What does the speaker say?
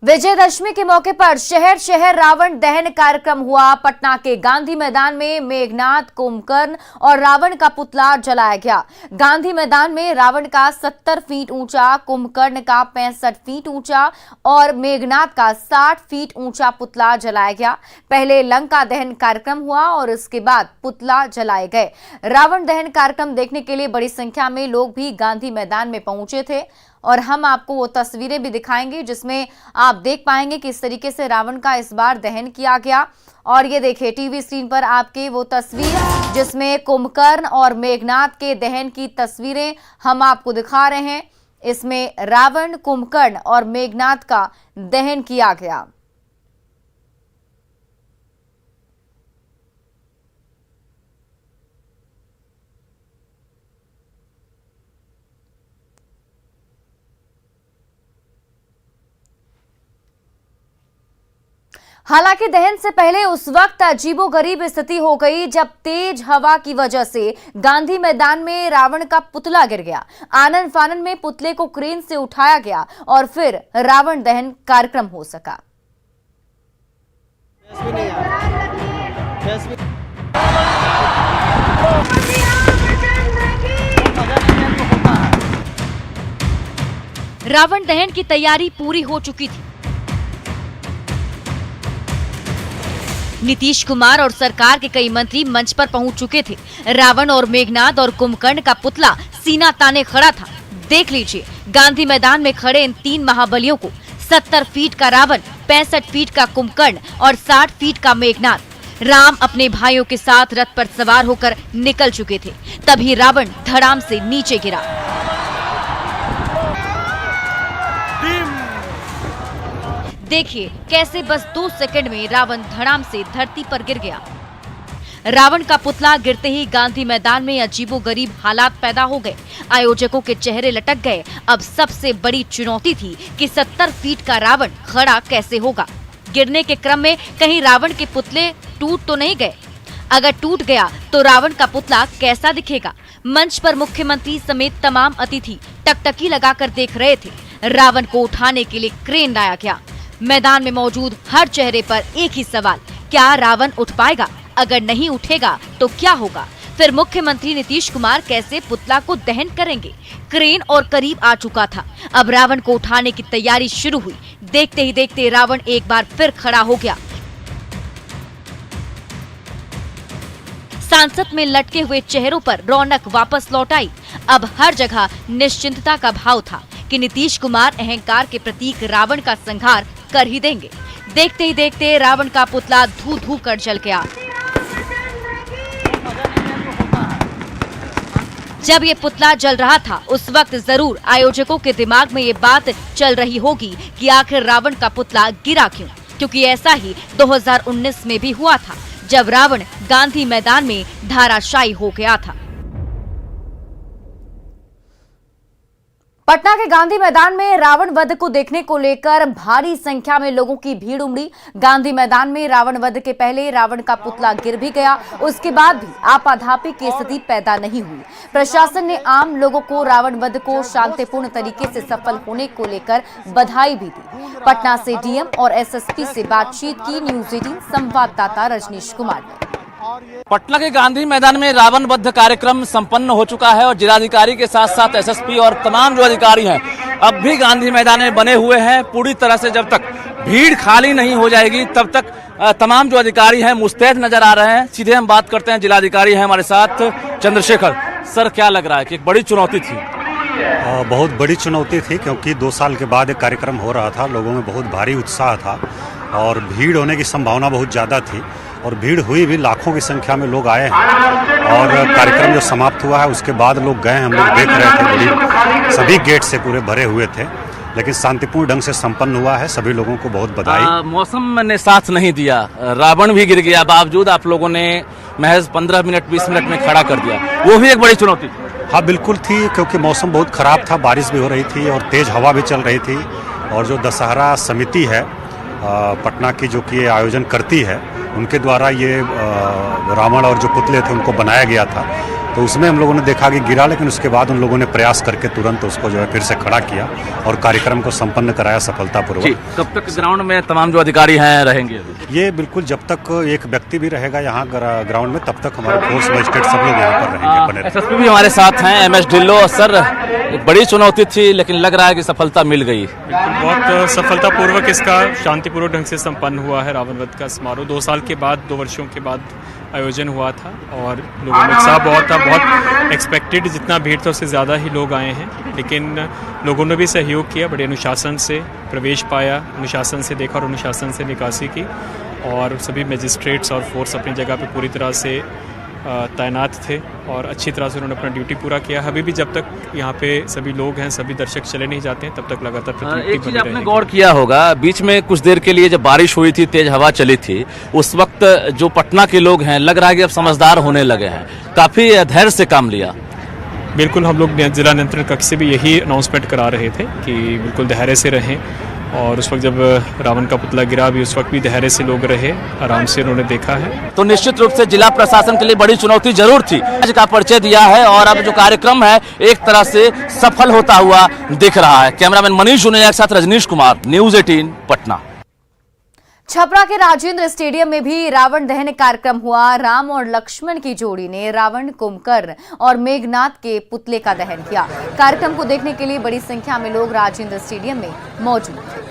विजयदशमी के मौके पर शहर शहर रावण दहन कार्यक्रम हुआ। पटना के गांधी मैदान में मेघनाद, कुंभकर्ण और रावण का पुतला जलाया गया। गांधी मैदान में रावण का 70 फीट ऊंचा, कुंभकर्ण का 65 फीट ऊंचा और मेघनाद का 60 फीट ऊंचा पुतला जलाया गया। पहले लंका दहन कार्यक्रम हुआ और इसके बाद पुतला जलाए गए। रावण दहन कार्यक्रम देखने के लिए बड़ी संख्या में लोग भी गांधी मैदान में पहुंचे थे और हम आपको वो तस्वीरें भी दिखाएंगे जिसमें आप देख पाएंगे कि इस तरीके से रावण का इस बार दहन किया गया। और ये देखिए टीवी स्क्रीन पर आपके वो तस्वीर जिसमें कुंभकर्ण और मेघनाद के दहन की तस्वीरें हम आपको दिखा रहे हैं। इसमें रावण, कुंभकर्ण और मेघनाद का दहन किया गया। हालांकि दहन से पहले उस वक्त अजीबोगरीब स्थिति हो गई जब तेज हवा की वजह से गांधी मैदान में रावण का पुतला गिर गया। आनन फानन में पुतले को क्रेन से उठाया गया और फिर रावण दहन कार्यक्रम हो सका। रावण दहन की तैयारी पूरी हो चुकी थी। नीतीश कुमार और सरकार के कई मंत्री मंच पर पहुंच चुके थे। रावण और मेघनाद और कुंभकर्ण का पुतला सीना ताने खड़ा था। देख लीजिए गांधी मैदान में खड़े इन तीन महाबलियों को 70 फीट का रावण, 65 फीट का कुंभकर्ण और 60 फीट का मेघनाद। राम अपने भाइयों के साथ रथ पर सवार होकर निकल चुके थे, तभी रावण धड़ाम से नीचे गिरा। देखिए कैसे बस 2 सेकंड में रावण धड़ाम से धरती पर गिर गया। रावण का पुतला गिरते ही गांधी मैदान में अजीबोगरीब हालात पैदा हो गए। आयोजकों के चेहरे लटक गए। अब सबसे बड़ी चुनौती थी कि 70 फीट का रावण खड़ा कैसे होगा। गिरने के क्रम में कहीं रावण के पुतले टूट तो नहीं गए? अगर टूट गया तो रावण का पुतला कैसा दिखेगा? मंच पर मुख्यमंत्री समेत तमाम अतिथि टकटकी लगाकर देख रहे थे। रावण को उठाने के लिए क्रेन लाया गया। मैदान में मौजूद हर चेहरे पर एक ही सवाल, क्या रावण उठ पाएगा? अगर नहीं उठेगा तो क्या होगा? फिर मुख्यमंत्री नीतीश कुमार कैसे पुतला को दहन करेंगे? क्रेन और करीब आ चुका था। अब रावण को उठाने की तैयारी शुरू हुई। देखते ही देखते रावण एक बार फिर खड़ा हो गया। सांसद में लटके हुए चेहरों पर रौनक वापस लौट आई। अब हर जगह निश्चिंतता का भाव था कि नीतीश कुमार अहंकार के प्रतीक रावण का संहार कर ही देंगे। देखते ही देखते रावण का पुतला धू धू कर जल गया। जब ये पुतला जल रहा था उस वक्त जरूर आयोजकों के दिमाग में ये बात चल रही होगी कि आखिर रावण का पुतला गिरा क्यों, क्योंकि ऐसा ही 2019 में भी हुआ था जब रावण गांधी मैदान में धराशायी हो गया था। पटना के गांधी मैदान में रावण वध को देखने को लेकर भारी संख्या में लोगों की भीड़ उमड़ी। गांधी मैदान में रावण वध के पहले रावण का पुतला गिर भी गया, उसके बाद भी आपाधापी की स्थिति पैदा नहीं हुई। प्रशासन ने आम लोगों को रावण वध को शांतिपूर्ण तरीके से सफल होने को लेकर बधाई भी दी। पटना से डीएम और एसएसपी से बातचीत की न्यूज 18 संवाददाता रजनीश कुमार ने। पटना के गांधी मैदान में रावण वध कार्यक्रम संपन्न हो चुका है और जिलाधिकारी के साथ साथ एसएसपी और तमाम जो अधिकारी हैं अब भी गांधी मैदान में बने हुए हैं। पूरी तरह से जब तक भीड़ खाली नहीं हो जाएगी तब तक तमाम जो अधिकारी हैं मुस्तैद नजर आ रहे हैं। सीधे हम बात करते हैं, जिलाधिकारी हैं हमारे साथ, चंद्रशेखर सर। क्या लग रहा है कि एक बड़ी चुनौती थी? बहुत बड़ी चुनौती थी क्योंकि 2 साल के बाद एक कार्यक्रम हो रहा था। लोगों में बहुत भारी उत्साह था और भीड़ होने की संभावना बहुत ज़्यादा थी और भीड़ हुई भी, लाखों की संख्या में लोग आए हैं। और कार्यक्रम जो समाप्त हुआ है उसके बाद लोग गए, हम लोग देख रहे थे, सभी गेट से पूरे भरे हुए थे, लेकिन शांतिपूर्ण ढंग से संपन्न हुआ है। सभी लोगों को बहुत बधाई। मौसम ने साथ नहीं दिया, रावण भी गिर गया, बावजूद आप लोगों ने महज 15 मिनट 20 मिनट में खड़ा कर दिया। वो भी एक बड़ी चुनौती थी। हाँ बिल्कुल थी, क्योंकि मौसम बहुत खराब था, बारिश भी हो रही थी और तेज हवा भी चल रही थी। और जो दशहरा समिति है पटना की, जो कि ये आयोजन करती है, उनके द्वारा ये रावण और जो पुतले थे उनको बनाया गया था तो उसमें हम लोगों ने देखा कि गिरा, लेकिन उसके बाद उन लोगों ने प्रयास करके तुरंत उसको जो है फिर से खड़ा किया और कार्यक्रम को संपन्न कराया सफलतापूर्वक। कब तक ग्राउंड में तमाम जो अधिकारी हैं रहेंगे अभी? ये बिल्कुल जब तक एक व्यक्ति भी रहेगा यहाँ ग्राउंड में, तब तक हमारे फोर्स मजिस्ट्रेट सब लोग यहाँ पर रहेंगे, बने रहेंगे। SSP भी हमारे साथ हैं, MS ढिल्लो। सर, एक बड़ी चुनौती थी लेकिन लग रहा है कि सफलता मिल गई। बहुत सफलतापूर्वक इसका शांतिपूर्वक ढंग से संपन्न हुआ है। रावण वध का समारोह 2 साल के बाद, 2 वर्षों के बाद आयोजन हुआ था और लोगों में उत्साह बहुत था। बहुत एक्सपेक्टेड, जितना भीड़ था उससे ज़्यादा ही लोग आए हैं, लेकिन लोगों ने भी सहयोग किया, बड़े अनुशासन से प्रवेश पाया, अनुशासन से देखा और अनुशासन से निकासी की, और सभी मजिस्ट्रेट्स और फोर्स अपनी जगह पे पूरी तरह से तैनात थे और अच्छी तरह से उन्होंने अपना ड्यूटी पूरा किया। अभी भी जब तक यहाँ पे सभी लोग हैं, सभी दर्शक चले नहीं जाते हैं, तब तक लगातार एक चीज आपने गौर किया होगा, बीच में कुछ देर के लिए जब बारिश हुई थी, तेज हवा चली थी, उस वक्त जो पटना के लोग हैं लग रहा है कि अब समझदार होने लगे हैं, काफी धैर्य से काम लिया। बिल्कुल, हम लोग जिला नियंत्रण कक्ष से भी यही अनाउंसमेंट करा रहे थे कि बिल्कुल धैर्य से रहें, और उस वक्त जब रावण का पुतला गिरा भी उस वक्त भी धैर्य से लोग रहे, आराम से उन्होंने देखा है। तो निश्चित रूप से जिला प्रशासन के लिए बड़ी चुनौती जरूर थी। आज का परिचय दिया है और अब जो कार्यक्रम है एक तरह से सफल होता हुआ दिख रहा है। कैमरामैन मनीष जुनेजा के साथ रजनीश कुमार, न्यूज़ 18 पटना। छपरा के राजेंद्र स्टेडियम में भी रावण दहन कार्यक्रम हुआ। राम और लक्ष्मण की जोड़ी ने रावण, कुंभकर्ण और मेघनाथ के पुतले का दहन किया। कार्यक्रम को देखने के लिए बड़ी संख्या में लोग राजेंद्र स्टेडियम में मौजूद थे।